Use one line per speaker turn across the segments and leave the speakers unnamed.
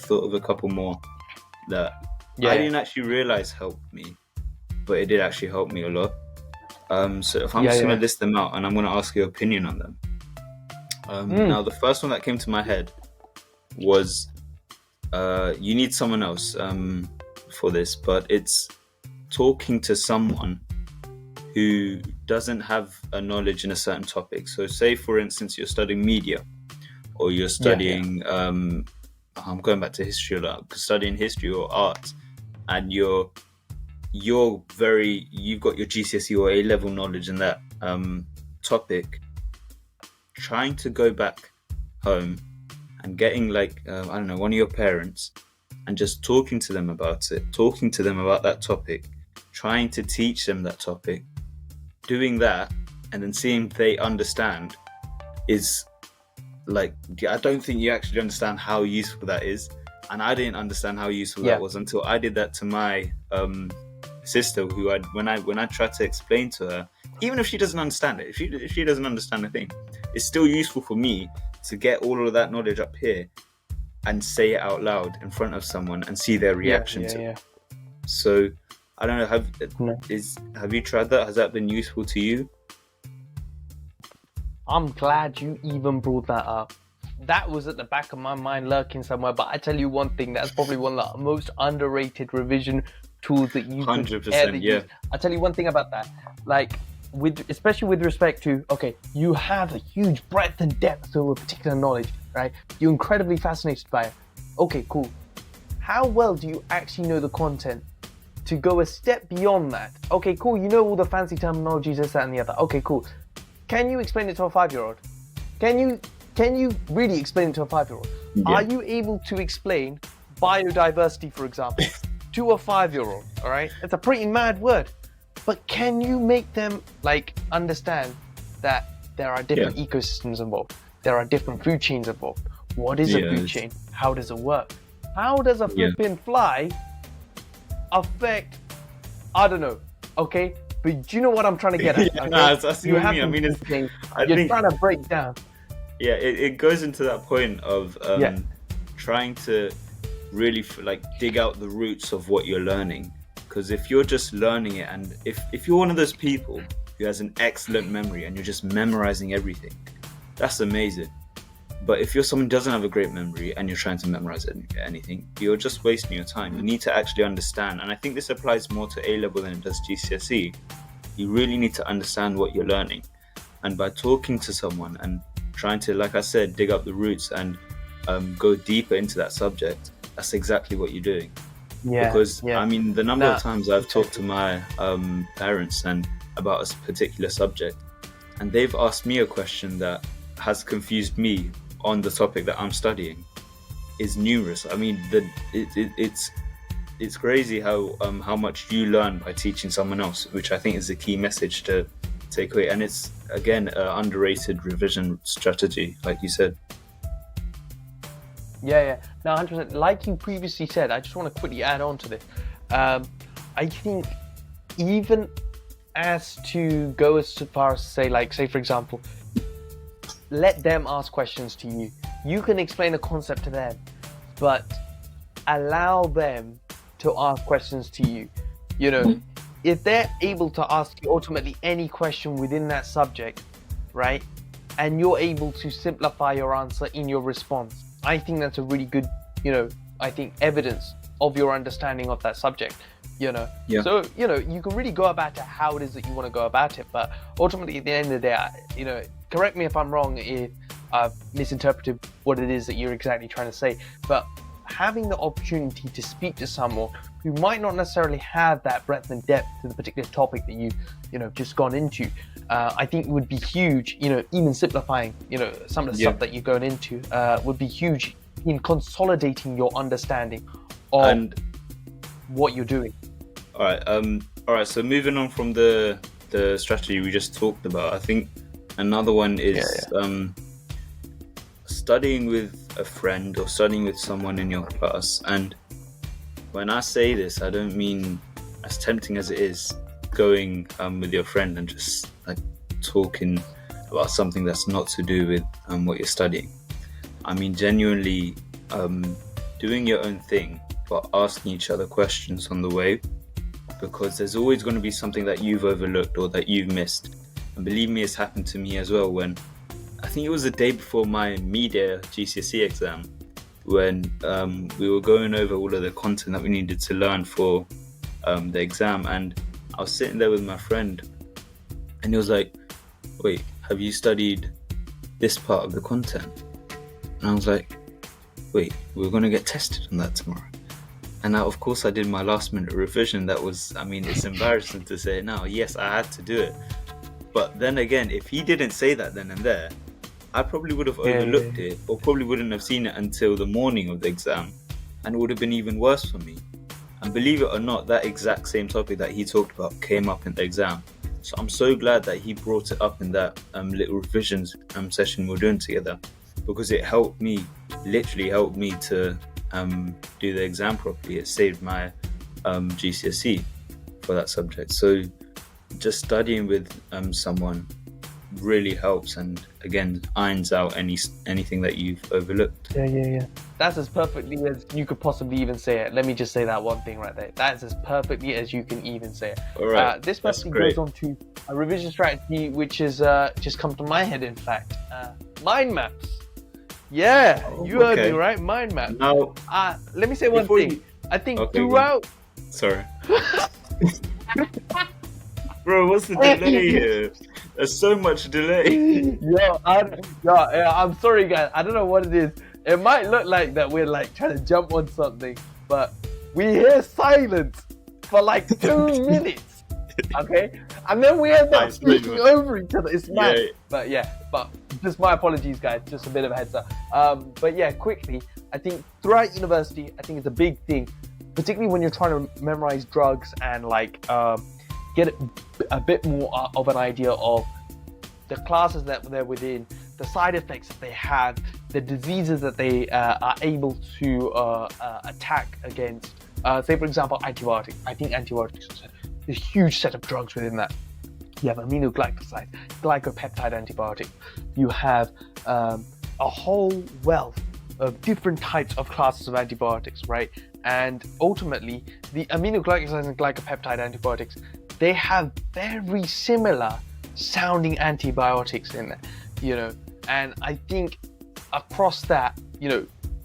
thought of a couple more that
Yeah.
I didn't actually realize helped me, but it did actually help me a lot. So if I'm
Yeah,
just
yeah.
going to list them out, and I'm going to ask your opinion on them. Now, the first one that came to my head was you need someone else for this, but it's talking to someone who doesn't have a knowledge in a certain topic. So say, for instance, you're studying media, or you're studying, I'm going back to history a lot, studying history or art, and you've got your GCSE or A-level knowledge in that topic. Trying to go back home and getting like, I don't know, one of your parents and just talking to them about it, talking to them about that topic, trying to teach them that topic, doing that, and then seeing if they understand is like, I don't think you actually understand how useful that is. And I didn't understand how useful that was until I did that to my sister, who when I tried to explain to her, even if she doesn't understand it, if she doesn't understand a thing, it's still useful for me to get all of that knowledge up here and say it out loud in front of someone and see their reaction to it. So I don't know, have you tried that? Has that been useful to you?
I'm glad you even brought that up. That was at the back of my mind lurking somewhere, but I tell you one thing, that's probably one of the most underrated revision tools that you
100%,
could ever use. I'll tell you one thing about that. Like, especially with respect to, okay, you have a huge breadth and depth of a particular knowledge, right? You're incredibly fascinated by it. Okay, cool. How well do you actually know the content to go a step beyond that? Okay, cool, you know all the fancy terminologies, this, that, and the other. Okay, cool. Can you explain it to a 5-year-old? Can you really explain it to a 5-year-old? Yeah. Are you able to explain biodiversity, for example, to a 5-year-old? All right, it's a pretty mad word, but can you make them like understand that there are different ecosystems involved? There are different food chains involved. What is a food chain? How does it work? How does a flipping fly affect? I don't know. Okay, but do you know what I'm trying to get at? Okay?
I see what you mean.
You're trying to break down.
Yeah, it goes into that point of trying to really dig out the roots of what you're learning. Because if you're just learning it, and if you're one of those people who has an excellent memory and you're just memorizing everything, that's amazing. But if you're someone who doesn't have a great memory and you're trying to memorize anything, you're just wasting your time. You need to actually understand. And I think this applies more to A-level than it does GCSE. You really need to understand what you're learning. And by talking to someone and trying to, like I said, dig up the roots and go deeper into that subject, that's exactly what you're doing. Because I mean, the number of times I've talked to my parents and about a particular subject, and they've asked me a question that has confused me on the topic that I'm studying, is numerous. I mean, it's crazy how much you learn by teaching someone else, which I think is the key message to take away. And it's, again, an underrated revision strategy, like you said.
Yeah. Now, 100%. Like you previously said, I just want to quickly add on to this. I think even as to go as far as to say, for example, let them ask questions to you. You can explain a concept to them, but allow them to ask questions to you. You know, if they're able to ask you ultimately any question within that subject, right, and you're able to simplify your answer in your response, I think that's a really good, I think evidence of your understanding of that subject, So, you can really go about it how it is that you want to go about it. But ultimately, at the end of the day, correct me if I'm wrong, if I've misinterpreted what it is that you're exactly trying to say. But having the opportunity to speak to someone who might not necessarily have that breadth and depth to the particular topic that you've just gone into, I think would be huge. Even simplifying, some of the stuff that you're going into would be huge in consolidating your understanding of what you're doing.
All right. So moving on from the strategy we just talked about, I think another one is studying with a friend or studying with someone in your class. And when I say this, I don't mean, as tempting as it is, going with your friend and just talking about something that's not to do with what you're studying. I mean, genuinely doing your own thing, but asking each other questions on the way, because there's always going to be something that you've overlooked or that you've missed. And believe me, it's happened to me as well. When I think it was the day before my media GCSE exam, when we were going over all of the content that we needed to learn for the exam, and I was sitting there with my friend, and he was like, "Wait, have you studied this part of the content?" And I was like, "Wait, we're going to get tested on that tomorrow." And of course I did my last minute revision. That was, I mean, it's embarrassing to say it now. Yes, I had to do it. But then again, if he didn't say that then and there, I probably would have overlooked it, or probably wouldn't have seen it until the morning of the exam, and it would have been even worse for me. And believe it or not, that exact same topic that he talked about came up in the exam. So I'm so glad that he brought it up in that little revisions session we were doing together, because it literally helped me to do the exam properly. It saved my GCSE for that subject. So just studying with someone really helps, and again irons out anything that you've overlooked.
Yeah. That's as perfectly as you could possibly even say it. Let me just say that one thing right there. That's as perfectly as you can even say it.
All right.
This basically goes on to a revision strategy, which is just come to my head. In fact, mind maps. Yeah, you heard me right. Mind maps.
Now,
let me say one thing. I think throughout.
Sorry. Bro, what's the delay here? There's so much delay.
I'm sorry, guys. I don't know what it is. It might look like that we're like trying to jump on something, but we hear silence for like 2 minutes. Okay, and then we end up speaking over each other. It's mad. But just my apologies, guys. Just a bit of a heads up. But yeah, quickly, I think throughout university, I think it's a big thing, particularly when you're trying to memorize drugs and like get a bit more of an idea of the classes that they're within, the side effects that they have, the diseases that they are able to attack against. Say, for example, antibiotics. I think antibiotics is a huge set of drugs within that. You have aminoglycosides, glycopeptide antibiotics. You have a whole wealth of different types of classes of antibiotics, right? And ultimately, the aminoglycosides and glycopeptide antibiotics, they have very similar sounding antibiotics in there, and I think across that,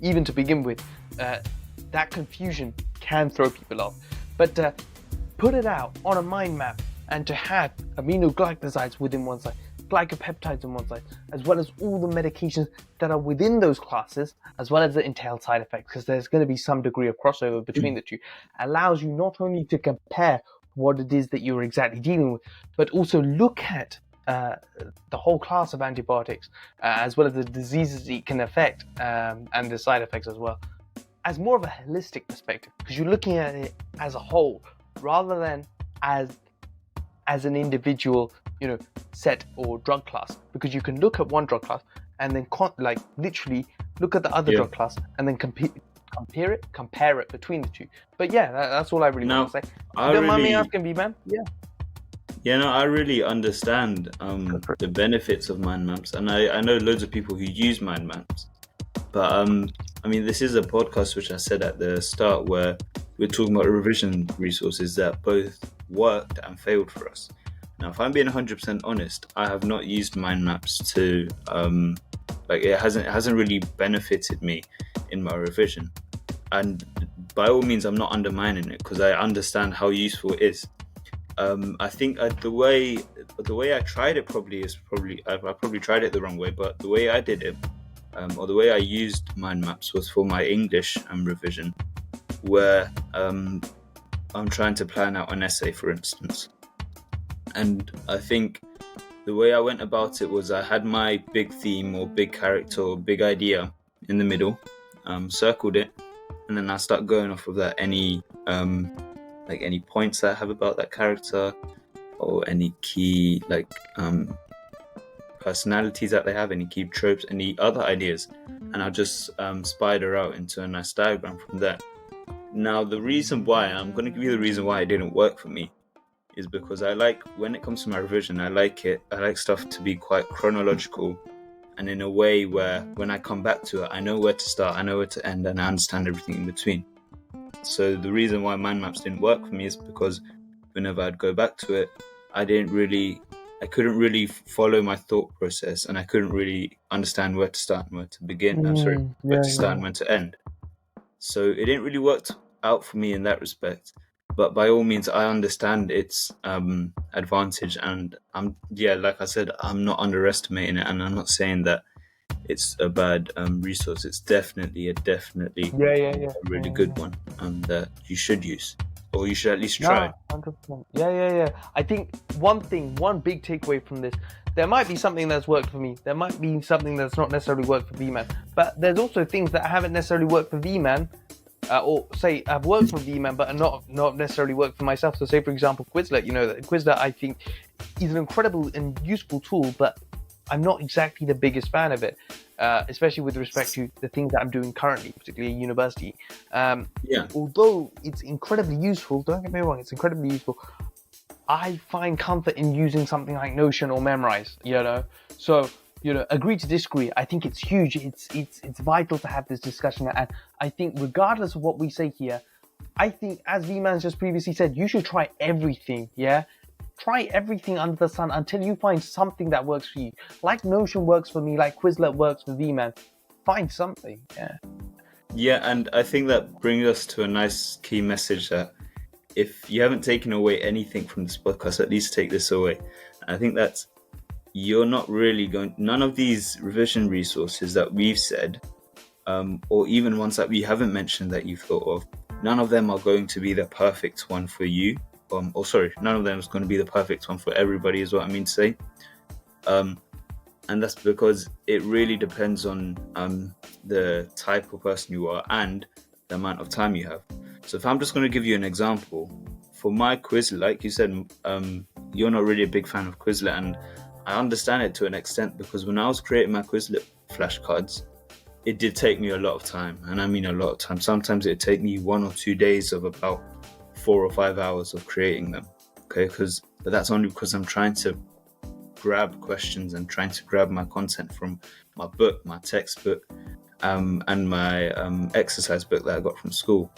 even to begin with, that confusion can throw people off. But to put it out on a mind map and to have aminoglycosides within one side, glycopeptides on one side, as well as all the medications that are within those classes, as well as the entailed side effects, because there's going to be some degree of crossover between the two, allows you not only to compare what it is that you're exactly dealing with, but also look at the whole class of antibiotics, as well as the diseases it can affect, and the side effects as well, as more of a holistic perspective, because you're looking at it as a whole rather than as an individual, set or drug class, because you can look at one drug class and then literally look at the other drug class and then compare it between the two. But yeah, that's all I really want to say. Don't mind me asking, B-Man.
I really understand the benefits of mind maps, and I know loads of people who use mind maps. But I mean, this is a podcast which I said at the start where we're talking about revision resources that both worked and failed for us. Now, if I'm being 100% honest, I have not used mind maps to it hasn't really benefited me in my revision. And by all means, I'm not undermining it, because I understand how useful it is. I think the way I tried it I probably tried it the wrong way, but the way I did it, or the way I used mind maps, was for my English revision, where I'm trying to plan out an essay, for instance. And I think the way I went about it was I had my big theme or big character or big idea in the middle, circled it, and then I start going off of that, any points that I have about that character, or any key personalities that they have, any key tropes, any other ideas, and I'll just spider out into a nice diagram from there. Now, I'm going to give you the reason why it didn't work for me, is because when it comes to my revision, I like stuff to be quite chronological, and in a way where when I come back to it, I know where to start, I know where to end, and I understand everything in between. So the reason why mind maps didn't work for me is because whenever I'd go back to it, I couldn't really follow my thought process, and I couldn't really understand where to start and where to begin. Where to start and when to end. So it didn't really work out for me in that respect. But by all means, I understand its advantage, and like I said, I'm not underestimating it, and I'm not saying that it's a bad resource. It's definitely a really good one that you should use, or you should at least try.
100%. Yeah. I think one big takeaway from this, there might be something that's worked for me. There might be something that's not necessarily worked for V-Man. But there's also things that haven't necessarily worked for V-Man, or say have worked for V-Man, but are not necessarily worked for myself. So say, for example, Quizlet. Quizlet, I think, is an incredible and useful tool, but I'm not exactly the biggest fan of it, especially with respect to the things that I'm doing currently, particularly at university. Although it's incredibly useful, don't get me wrong, it's incredibly useful, I find comfort in using something like Notion or Memrise, So, agree to disagree. I think it's huge. It's vital to have this discussion. And I think regardless of what we say here, I think, as V-Man just previously said, you should try everything, yeah? Try everything under the sun until you find something that works for you. Like Notion works for me, like Quizlet works for V-Man. Find something, yeah.
Yeah, and I think that brings us to a nice key message that if you haven't taken away anything from this podcast, at least take this away. And I think that you're not really none of these revision resources that we've said, or even ones that we haven't mentioned that you've thought of, none of them are going to be the perfect one for you. None of them is going to be the perfect one for everybody, is what I mean to say. And that's because it really depends on the type of person you are and the amount of time you have. So if I'm just going to give you an example, for my Quizlet, like you said, you're not really a big fan of Quizlet, and I understand it to an extent, because when I was creating my Quizlet flashcards, it did take me a lot of time, and I mean a lot of time. Sometimes it'd take me 1 or 2 days of about 4 or 5 hours of creating them, okay? But that's only because I'm trying to grab questions and trying to grab my content from my book, my textbook, and my exercise book that I got from school.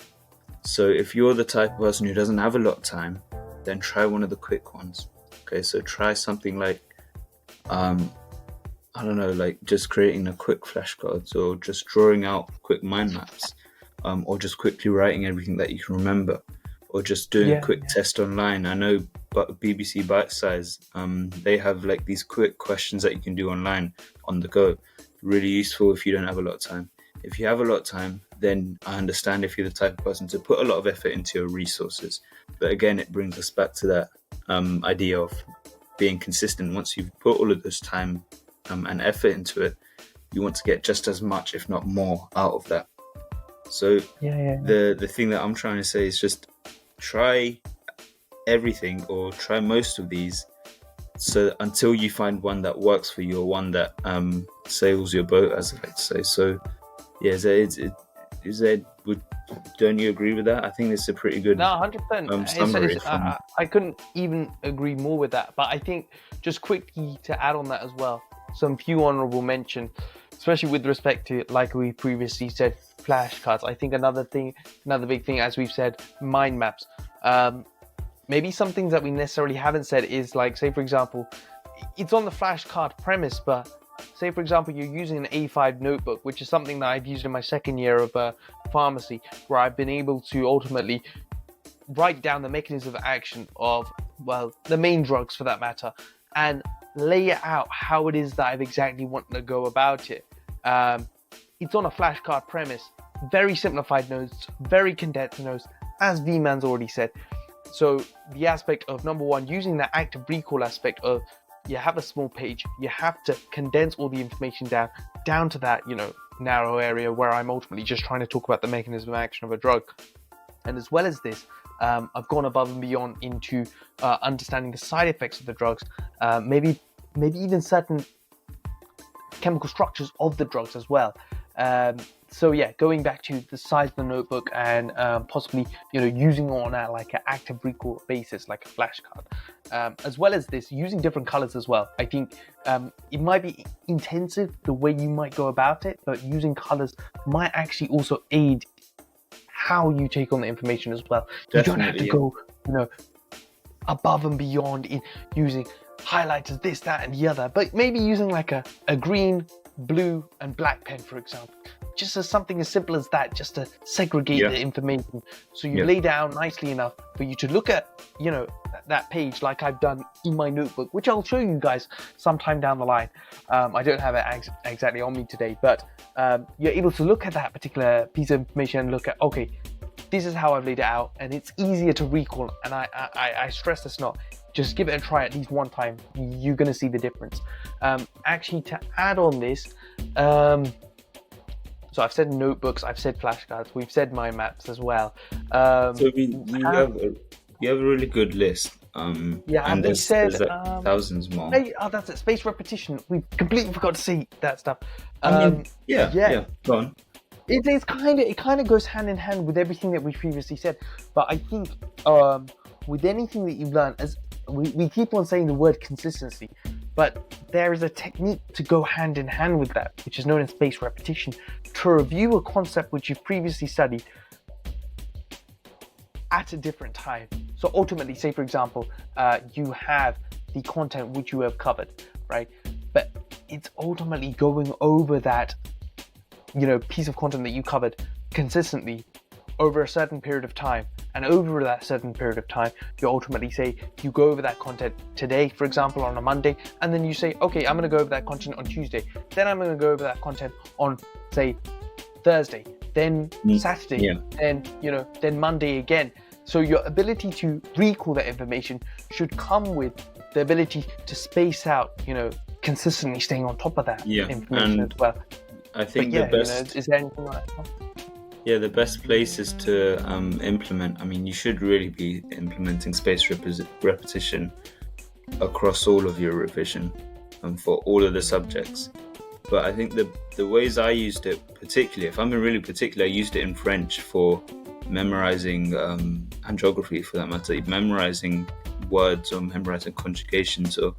So if you're the type of person who doesn't have a lot of time, then try one of the quick ones, okay? So try something like, like just creating a quick flashcards, or just drawing out quick mind maps, or just quickly writing everything that you can remember, or just doing a quick test online. I know BBC Bite Size, they have like these quick questions that you can do online on the go. Really useful if you don't have a lot of time. If you have a lot of time, then I understand if you're the type of person to put a lot of effort into your resources. But again, it brings us back to that idea of being consistent. Once you've put all of this time and effort into it, you want to get just as much, if not more, out of that. So the thing that I'm trying to say is just try everything, or try most of these, so until you find one that works for you, or one that sails your boat, as I like to say. So don't you agree with that? I think it's a pretty good
100%.
summary.
I couldn't even agree more with that. But I think, just quickly to add on that as well, some few honorable mention, especially with respect to, like we previously said, flashcards. I think another big thing, as we've said, mind maps. Maybe some things that we necessarily haven't said is, like, say for example, it's on the flashcard premise, but say for example you're using an A5 notebook, which is something that I've used in my second year of pharmacy, where I've been able to ultimately write down the mechanism of action of, well, the main drugs for that matter, and lay it out how it is that I've exactly wanted to go about it. It's on a flashcard premise, very simplified notes, very condensed notes, as V-Man's already said. So the aspect of, number one, using that active recall aspect of, you have a small page, you have to condense all the information down to that, narrow area where I'm ultimately just trying to talk about the mechanism of action of a drug. And as well as this, I've gone above and beyond into understanding the side effects of the drugs, maybe even certain chemical structures of the drugs as well. So yeah, going back to the size of the notebook and possibly using it on like an active recall basis, like a flashcard, as well as this using different colors as well. I think it might be intensive the way you might go about it, but using colors might actually also aid how you take on the information as well. You don't have to go above and beyond in using highlighters, this, that, and the other, but maybe using like a green, blue, and black pen, for example. Just as something as simple as that, just to segregate the information. So you lay down nicely enough for you to look at, that page like I've done in my notebook, which I'll show you guys sometime down the line. I don't have it exactly on me today, but you're able to look at that particular piece of information and look at, okay, this is how I've laid it out, and it's easier to recall. And I stress this not. Just give it a try at least one time. You're going to see the difference. Actually, to add on this, so I've said notebooks, I've said flashcards, we've said mind maps as well.
So you have a really good list. And there's like thousands more.
That's it. Space repetition. We completely forgot to see that stuff.
Go on.
It kind of goes hand in hand with everything that we previously said. But I think with anything that you've learned, as we keep on saying the word consistency, but there is a technique to go hand in hand with that, which is known as spaced repetition, to review a concept which you've previously studied at a different time. So ultimately, say for example, you have the content which you have covered, right? But it's ultimately going over that, piece of content that you covered consistently over a certain period of time. And over that certain period of time, you ultimately say, you go over that content today, for example, on a Monday, and then you say, okay, I'm going to go over that content on Tuesday. Then I'm going to go over that content on, say, Thursday, then Saturday, then Monday again. So your ability to recall that information should come with the ability to space out, consistently staying on top of that information as well.
I think the best...
is there anything like that?
Yeah, the best place is to implement. I mean, you should really be implementing spaced repetition across all of your revision for all of the subjects. But I think the ways I used it, particularly, if I'm really particular, I used it in French for memorizing, and geography for that matter, memorizing words or memorizing conjugations. So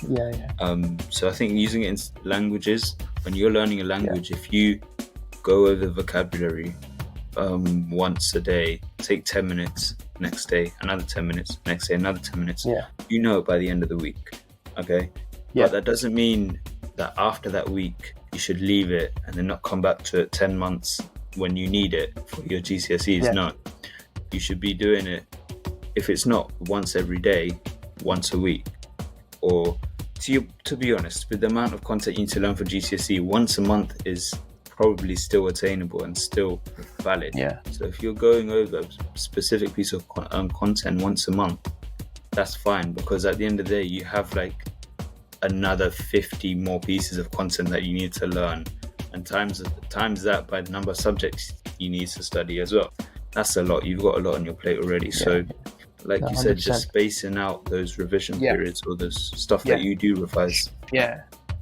I think using it in languages, when you're learning a language, if you go over the vocabulary once a day, take 10 minutes, next day another 10 minutes, next day another 10 minutes, you know it by the end of the week. Okay, but that doesn't mean that after that week you should leave it and then not come back to it 10 months when you need it for your GCSEs. No, you should be doing it, if it's not once every day, once a week. Or to be honest, with the amount of content you need to learn for GCSE, once a month is probably still attainable and still valid. So if you're going over a specific piece of content once a month, that's fine, because at the end of the day you have like another 50 more pieces of content that you need to learn, and times that by the number of subjects you need to study as well. That's a lot. You've got a lot on your plate already. So like 100%. You said, just spacing out those revision periods or those stuff that you do revise.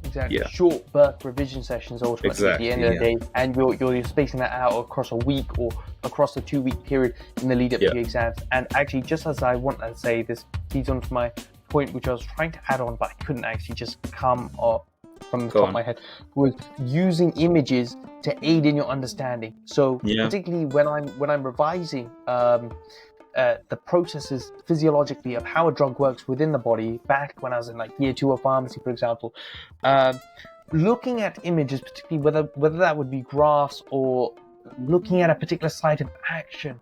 Exactly. Short birth revision sessions ultimately at the end of the day, and you're spacing that out across a week or across a 2-week period in the lead up to the exams. And actually, just as I want to say, this leads on to my point, which I was trying to add on, but I couldn't actually just come up from the top of my head, was using images to aid in your understanding. So particularly when I'm revising the processes physiologically of how a drug works within the body, back when I was in like year 2 of pharmacy, for example, looking at images, particularly whether that would be graphs or looking at a particular site of action,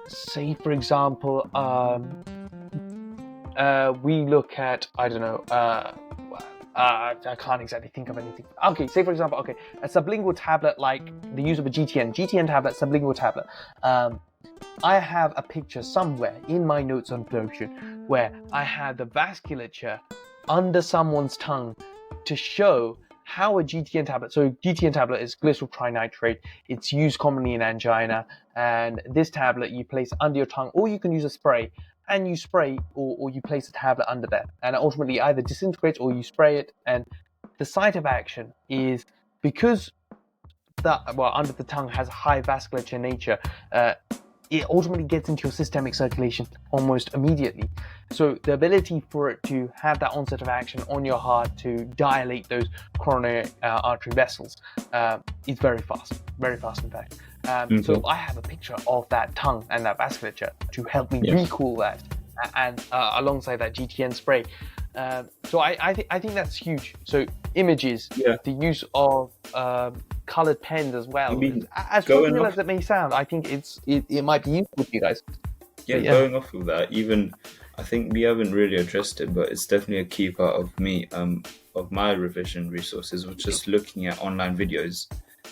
say for example, we look at, I don't know, I can't exactly think of anything. Okay, say for example, a sublingual tablet, like the use of a GTN tablet, sublingual tablet. I have a picture somewhere in my notes on Notion where I have the vasculature under someone's tongue to show how a GTN tablet, so GTN tablet is glycerol trinitrate, it's used commonly in angina, and this tablet you place under your tongue, or you can use a spray, and you spray or you place a tablet under that, and it ultimately either disintegrates or you spray it. And the site of action is, because under the tongue has high vasculature nature, it ultimately gets into your systemic circulation almost immediately. So the ability for it to have that onset of action on your heart to dilate those coronary artery vessels is very fast in fact. So I have a picture of that tongue and that vasculature to help me recall that, and alongside that GTN spray. So I think that's huge. So images, the use of colored pens as well. As trivial as it may sound, I think it might be useful for you guys.
Going off of that, even I think we haven't really addressed it, but it's definitely a key part of me, of my revision resources, was just looking at online videos.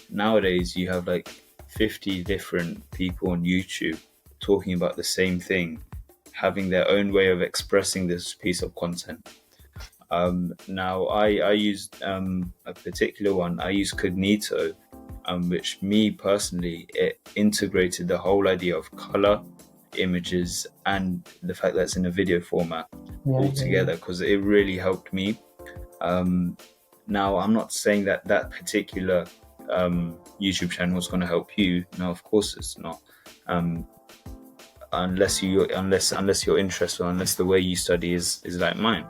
Nowadays, you have like 50 different people on YouTube talking about the same thing, having their own way of expressing this piece of content. Now, I used a particular one. I used Cognito, which me personally, it integrated the whole idea of color, images, and the fact that it's in a video format all together, because it really helped me. Now, I'm not saying that that particular YouTube channel is going to help you. No, of course it's not. Unless you're interested, or unless the way you study is like mine.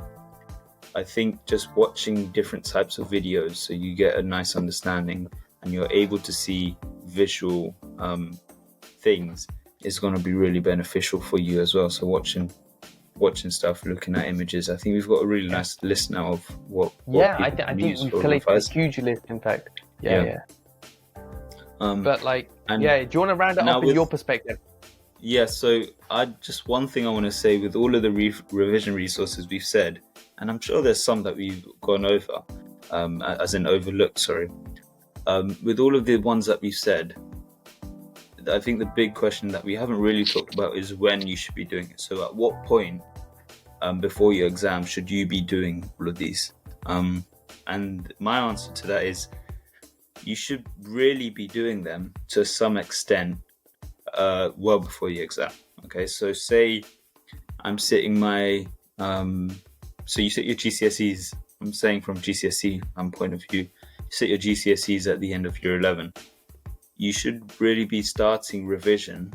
I think just watching different types of videos, so you get a nice understanding and you're able to see visual things, is going to be really beneficial for you as well. So watching stuff, looking at images. I think we've got a really nice list now of what
I think we've collected a huge list, in fact. But do you want to round it up in your perspective?
Yeah, so one thing I want to say with all of the revision resources we've said, and I'm sure there's some that we've gone over, as in overlooked, sorry. With all of the ones that we've said, I think the big question that we haven't really talked about is when you should be doing it. So at what point before your exam should you be doing all of these? And my answer to that is you should really be doing them to some extent well before your exam. Okay, so say I'm sitting my so you sit your GCSEs. I'm saying from GCSE point of view, you sit your GCSEs at the end of year 11. You should really be starting revision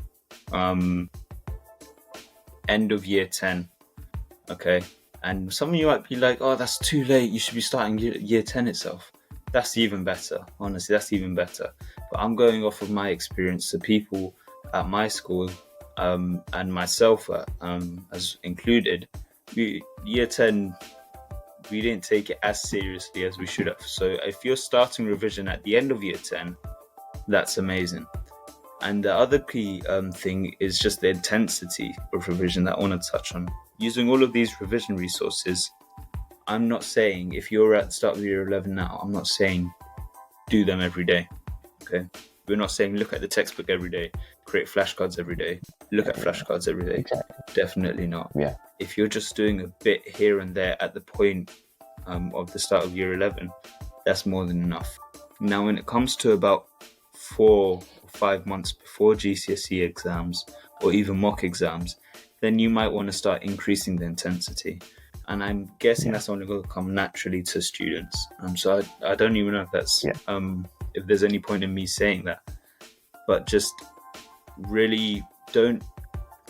end of year 10. Okay, and some of you might be like, oh, that's too late, you should be starting year 10 itself. That's even better, honestly, that's even better. But I'm going off of my experience. The people at my school and myself as included, year 10, we didn't take it as seriously as we should have. So if you're starting revision at the end of year 10, that's amazing. And the other key thing is just the intensity of revision that I want to touch on. Using all of these revision resources, I'm not saying, if you're at the start of year 11 now, I'm not saying do them every day. Okay, we're not saying look at the textbook every day, create flashcards every day, look at flashcards every day.
Exactly.
Definitely not.
Yeah.
If you're just doing a bit here and there at the point of the start of year 11, that's more than enough. Now, when it comes to about 4 or 5 months before GCSE exams or even mock exams, then you might want to start increasing the intensity. And I'm guessing that's only going to come naturally to students. So I don't even know if that's if there's any point in me saying that. But just really don't.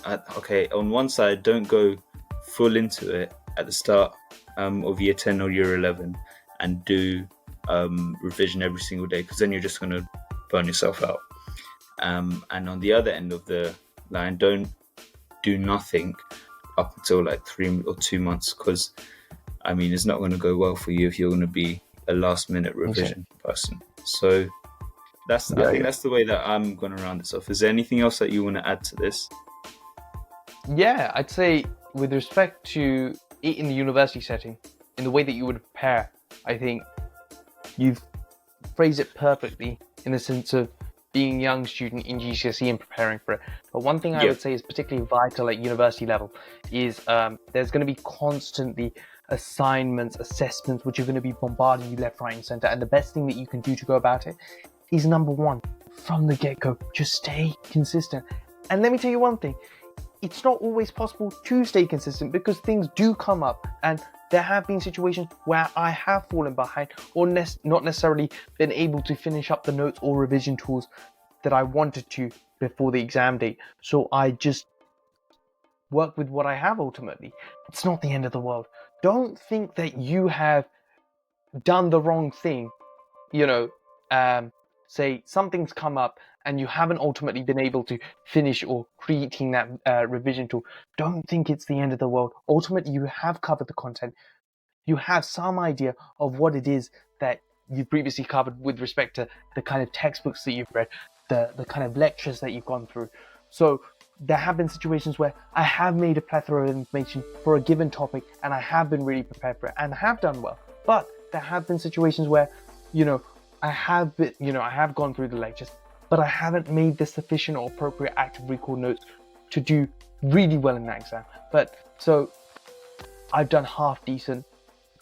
On one side, don't go full into it at the start of year 10 or year 11 and do revision every single day, because then you're just going to burn yourself out. And on the other end of the line, don't do nothing up until like 3 or 2 months, because I mean it's not going to go well for you if you're going to be a last minute revision person. So I think that's the way that I'm going to round this off. Is there anything else that you want to add to this?
Yeah, I'd say with respect to it in the university setting, in the way that you would prepare, I think you've phrased it perfectly in the sense of being a young student in GCSE and preparing for it. But one thing I would say is particularly vital at university level is there's going to be constantly assignments, assessments, which are going to be bombarding you left, right and center. And the best thing that you can do to go about it is, number one, from the get-go, just stay consistent. And let me tell you one thing, it's not always possible to stay consistent because things do come up. And there have been situations where I have fallen behind or not necessarily been able to finish up the notes or revision tools that I wanted to before the exam date. So I just work with what I have ultimately. It's not the end of the world. Don't think that you have done the wrong thing, say something's come up and you haven't ultimately been able to finish or creating that revision tool. Don't think it's the end of the world. Ultimately, you have covered the content. You have some idea of what it is that you've previously covered with respect to the kind of textbooks that you've read, the kind of lectures that you've gone through. So there have been situations where I have made a plethora of information for a given topic and I have been really prepared for it and have done well. But there have been situations where, I have gone through the lectures, but I haven't made the sufficient or appropriate active recall notes to do really well in that exam. But so I've done half decent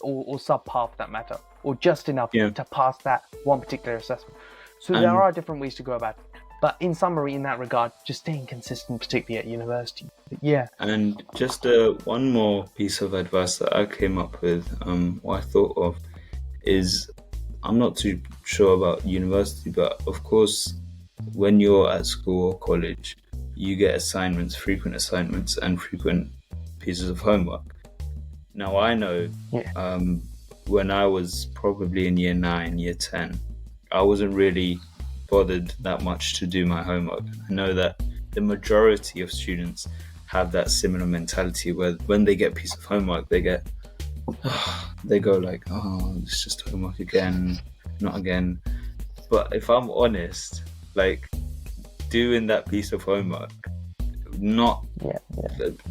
or subpar for that matter, or just enough to pass that one particular assessment. So there are different ways to go about it. But in summary, in that regard, just staying consistent, particularly at university. But yeah.
And just one more piece of advice that I came up with, what I thought of is, I'm not too sure about university, but of course, when you're at school or college, you get assignments, frequent assignments, and frequent pieces of homework. Now, I know when I was probably in year 9, year 10, I wasn't really bothered that much to do my homework. I know that the majority of students have that similar mentality where when they get a piece of homework, they go like, oh, it's just homework again, not again. But if I'm honest, like, doing that piece of homework, not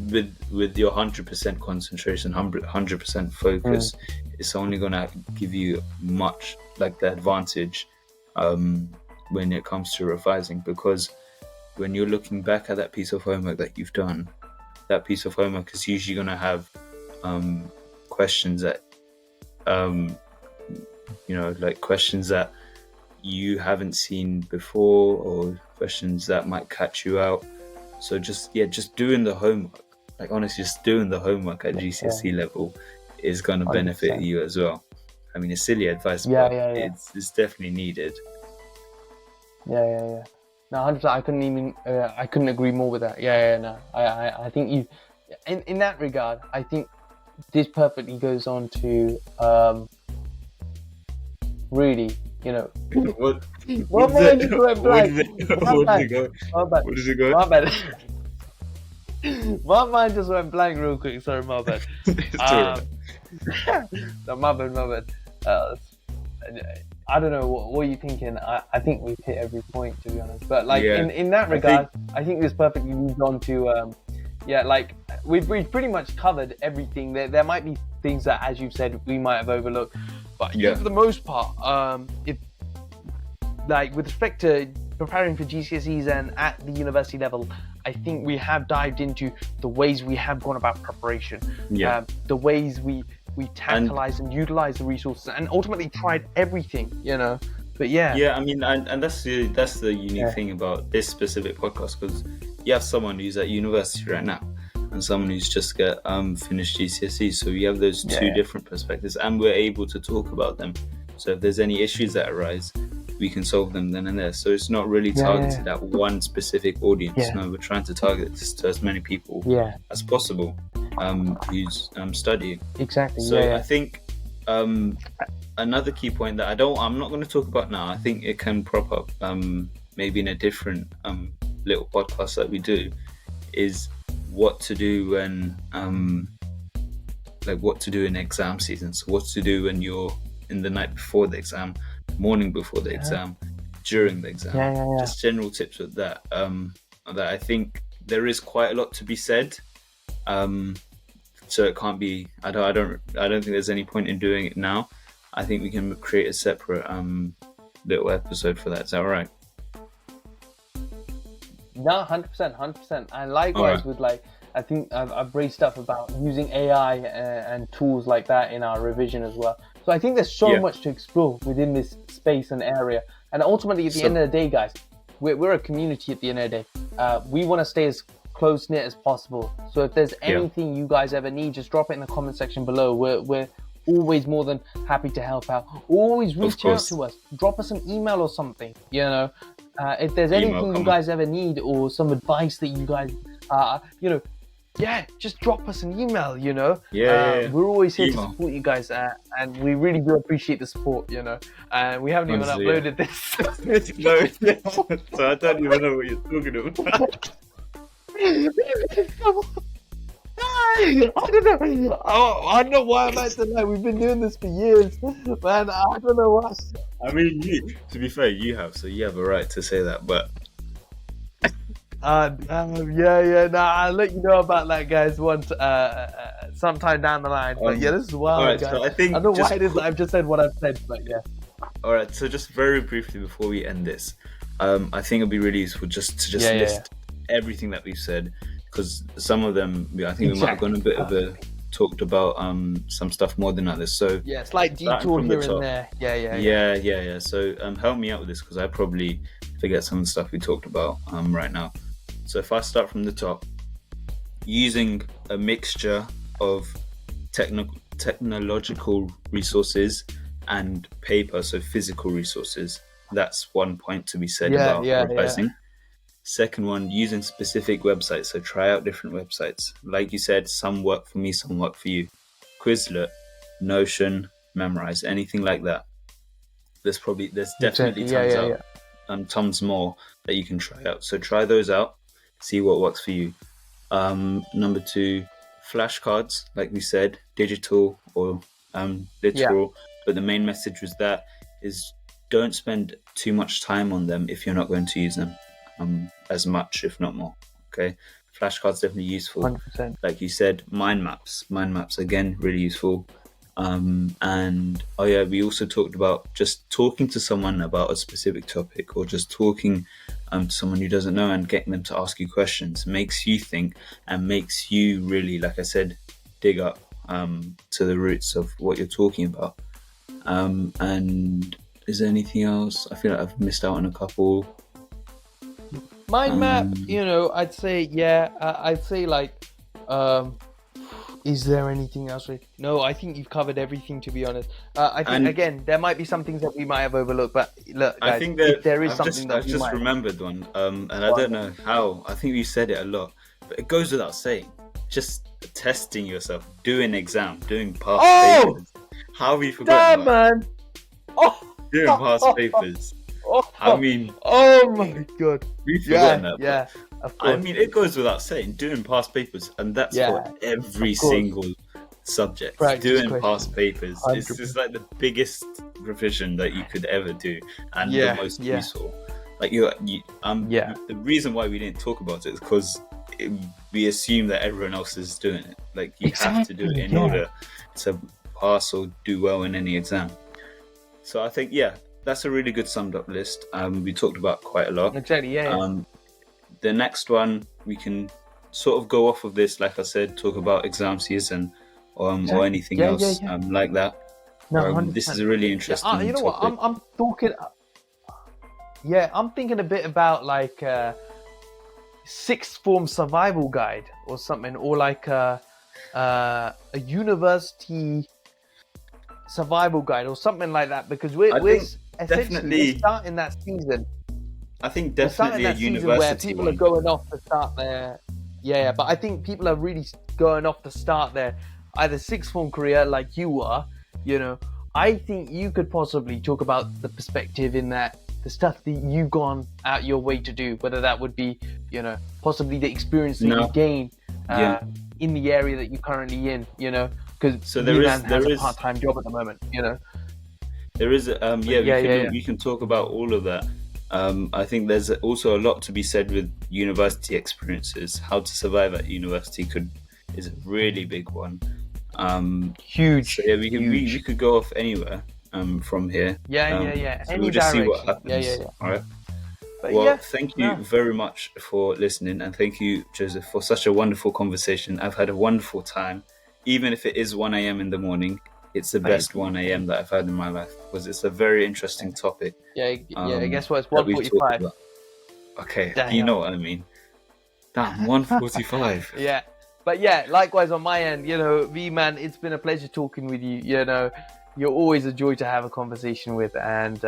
with your 100% concentration, 100% focus, it's only gonna give you much like the advantage when it comes to revising, because when you're looking back at that piece of homework that you've done, that piece of homework is usually going to have questions that like questions that you haven't seen before, or questions that might catch you out. So just doing the homework, like honestly, just doing the homework at GCSE level is going to benefit you as well. I mean, it's silly advice, but it's definitely needed.
Yeah. No, 100%. I couldn't agree more with that. No. I think you, in that regard, I think this perfectly goes on to really,
What?
What mind just went blank?
What does it go?
My bad. My mind just went blank real quick. Sorry, my bad. No, my bad. I don't know, what are you thinking? I think we've hit every point, to be honest. But like in that regard, I think this perfectly moved on to we've pretty much covered everything. There might be things that, as you've said, we might have overlooked, but for the most part, if like with respect to preparing for GCSEs and at the university level, I think we have dived into the ways we have gone about preparation, the ways we tactilize and utilize the resources, and ultimately tried everything, But
I mean, and that's the unique thing about this specific podcast, because you have someone who's at university right now and someone who's just finished GCSE, so we have those two different perspectives, and we're able to talk about them. So if there's any issues that arise, we can solve them then and there. So it's not really targeted at one specific audience. No, we're trying to target this to as many people as possible who's studying.
Exactly.
So I think another key point that I'm not going to talk about now, I think it can prop up maybe in a different little podcast that we do, is what to do when what to do in exam season. So what to do when you're in the night before the exam, morning before the exam, during the exam. Just general tips with that. That I think there is quite a lot to be said. So it can't be. I don't think there's any point in doing it now. I think we can create a separate little episode for that. Is that all right?
No, 100%. And likewise with I think I've raised stuff about using AI and tools like that in our revision as well. So I think there's so much to explore within this space and area. And ultimately, at the end of the day, guys, we're a community at the end of the day. We want to stay as close knit as possible. So if there's anything you guys ever need, just drop it in the comment section below. We're always more than happy to help out. Always reach out to us. Drop us an email or something. You know, if there's anything you guys ever need or some advice that you guys, you know, just drop us an email. You know, we're always here to support you guys, and we really do appreciate the support. You know, and we haven't even uploaded this.
No, so I don't even know what you're talking about.
I don't know. I don't know why I'm acting like we've been doing this for years, man. I don't know why.
I mean, to be fair, you have, so you have a right to say that, but.
I'll let you know about that, guys, once sometime down the line. But this is wild, guys. So I don't know why it is that I've just said what I've said, but yeah.
All right, so just very briefly before we end this, I think it'd be really useful just to list everything that we've said, because some of them, I think we might have gone a bit of a talked about some stuff more than others. So
slight detour here and there.
Yeah. So help me out with this, because I probably forget some of the stuff we talked about right now. So if I start from the top, using a mixture of technological resources and paper, so physical resources, that's one point to be said about revising. Second one, using specific websites, so try out different websites. Like you said, some work for me, some work for you. Quizlet, Notion, Memrise, anything like that. There's definitely tons more that you can try out. So try those out, see what works for you. Number 2, flashcards, like we said, digital or literal. But the main message was don't spend too much time on them if you're not going to use them as much, if not more. Okay, flashcards definitely useful.
100%.
Like you said, mind maps again, really useful. And we also talked about just talking to someone about a specific topic, or just talking to someone who doesn't know and getting them to ask you questions makes you think and makes you really, like I said, dig up to the roots of what you're talking about. And is there anything else? I feel like I've missed out on a couple.
Mind map, I'd say, like, is there anything else? No, I think you've covered everything, to be honest. I think, again, there might be some things that we might have overlooked, but look, guys,
I think that
there is something that
I've just remembered one, and I don't know how. I think you said it a lot, but it goes without saying. Just testing yourself, doing exam, doing past papers. How have you forgotten that?
Man.
Doing past papers. I mean,
oh my god,
we've forgotten that.
Yeah, of course.
I mean, it goes without saying, doing past papers, and that's for every single subject. Doing past papers is just like the biggest revision that you could ever do, and the most useful. Like the reason why we didn't talk about it is because we assume that everyone else is doing it. Like you have to do it in order to pass or do well in any exam. So I think that's a really good summed up list. We talked about quite a lot.
Exactly,
the next one, we can sort of go off of this, like I said, talk about exam season or anything else like that.
No,
this is a really interesting
you know
topic.
what? I'm talking. I'm thinking a bit about like sixth form survival guide or something, or like a university survival guide or something like that, because we're essentially starting that season.
I think definitely a university
where people are going off to start their but I think people are really going off to start their either sixth form career like you are. I think you could possibly talk about the perspective in that the stuff that you've gone out your way to do, whether that would be possibly the experience that you gain in the area that you're currently in, because
there
has a part-time job at the moment,
There is, we can talk about all of that. I think there's also a lot to be said with university experiences. How to survive at university is a really big one.
Huge.
So we could go off anywhere from here.
So
we'll just see what happens. All right. But thank you very much for listening, and thank you, Joseph, for such a wonderful conversation. I've had a wonderful time, even if it is 1 a.m. in the morning. It's the best 1 a.m. that I've had in my life, because it's a very interesting topic.
Guess what? It's 1:45.
Okay,
Damn.
You know what I mean. Damn, 145.
Yeah. But yeah, likewise on my end, V man, it's been a pleasure talking with you. You're always a joy to have a conversation with. And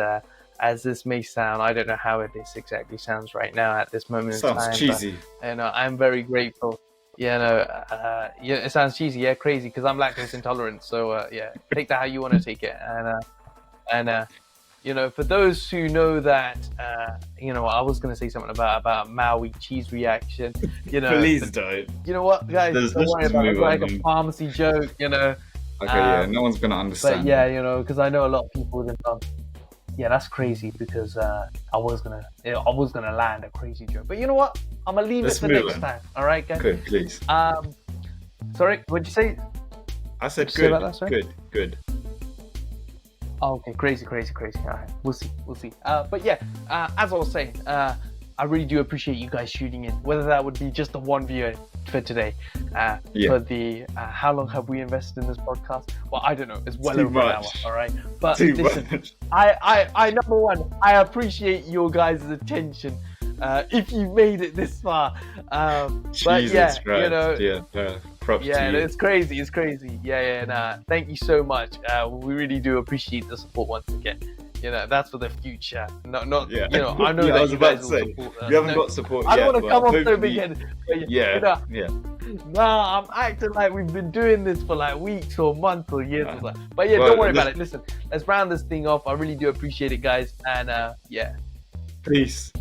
as this may sound, I don't know how this exactly sounds right now at this moment in time.
Sounds cheesy.
But, I'm very grateful. It sounds cheesy, yeah, crazy, because I'm lactose intolerant. So yeah, take that how you want to take it. And for those who know that, I was going to say something about Maui cheese reaction.
Please don't.
You know what, guys? Don't worry about it. It's like a pharmacy joke,
Okay, yeah, no one's going to understand.
But yeah, because I know a lot of people would have gone, yeah, that's crazy, because I was gonna land a crazy joke. But you know what? I'm gonna leave it for next time. All right, guys.
Good, please.
Sorry, what'd you say?
I said good. About that, sorry? Good.
Oh, okay, crazy. All right, we'll see. But yeah, as I was saying, I really do appreciate you guys shooting in. Whether that would be just the one viewer for today, for the how long have we invested in this podcast? Well, I don't know. It's well over an hour. All right, but listen, I number one, I appreciate your guys' attention. If you made it this far, but yeah,
props to you.
It's crazy. Yeah. Thank you so much. We really do appreciate the support once again. That's for the future. Not. I know that you guys will support.
You haven't got support yet.
I don't want to come off so big
headed.
Nah, I'm acting like we've been doing this for like weeks or months or years or something. But yeah, don't worry about it. Listen, let's round this thing off. I really do appreciate it, guys. And yeah.
Peace.